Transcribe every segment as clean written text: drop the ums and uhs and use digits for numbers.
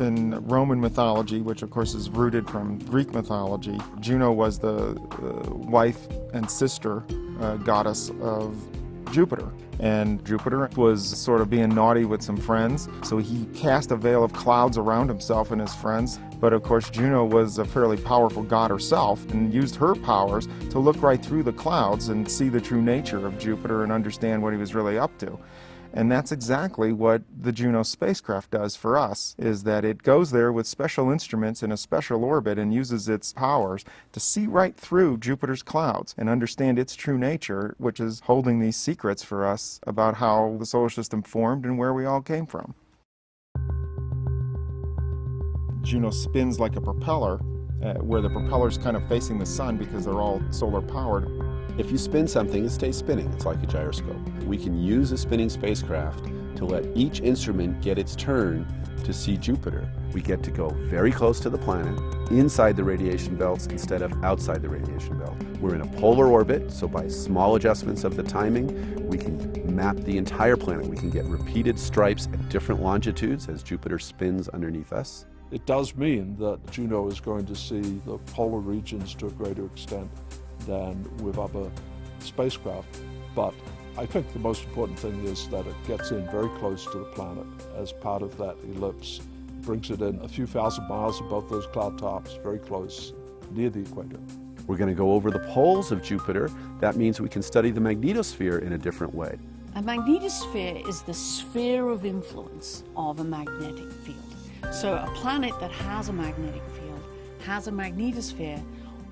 In Roman mythology, which of course is rooted from Greek mythology, Juno was the wife and sister goddess of Jupiter. And Jupiter was sort of being naughty with some friends, so he cast a veil of clouds around himself and his friends. But of course Juno was a fairly powerful god herself and used her powers to look right through the clouds and see the true nature of Jupiter and understand what he was really up to. And that's exactly what the Juno spacecraft does for us, is that it goes there with special instruments in a special orbit and uses its powers to see right through Jupiter's clouds and understand its true nature, which is holding these secrets for us about how the solar system formed and where we all came from. Juno spins like a propeller, where the propeller's kind of facing the sun because they're all solar powered. If you spin something, it stays spinning. It's like a gyroscope. We can use a spinning spacecraft to let each instrument get its turn to see Jupiter. We get to go very close to the planet, inside the radiation belts instead of outside the radiation belt. We're in a polar orbit, so by small adjustments of the timing, we can map the entire planet. We can get repeated stripes at different longitudes as Jupiter spins underneath us. It does mean that Juno is going to see the polar regions to a greater extent than with other spacecraft, but I think the most important thing is that it gets in very close to the planet as part of that ellipse, brings it in a few thousand miles above those cloud tops, very close, near the equator. We're going to go over the poles of Jupiter. That means we can study the magnetosphere in a different way. A magnetosphere is the sphere of influence of a magnetic field. So a planet that has a magnetic field has a magnetosphere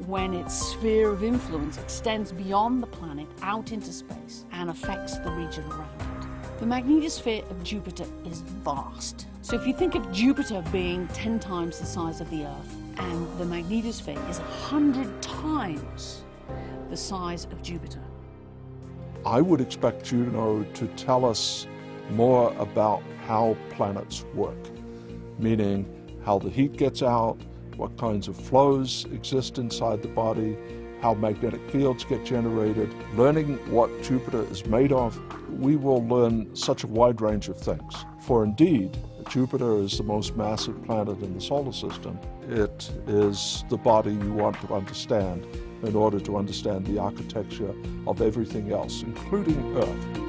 when its sphere of influence extends beyond the planet out into space and affects the region around it. The magnetosphere of Jupiter is vast. So if you think of Jupiter being 10 times the size of the Earth, and the magnetosphere is 100 times the size of Jupiter. I would expect Juno to tell us more about how planets work, meaning how the heat gets out, what kinds of flows exist inside the body, how magnetic fields get generated. Learning what Jupiter is made of, we will learn such a wide range of things. For indeed, Jupiter is the most massive planet in the solar system. It is the body you want to understand in order to understand the architecture of everything else, including Earth.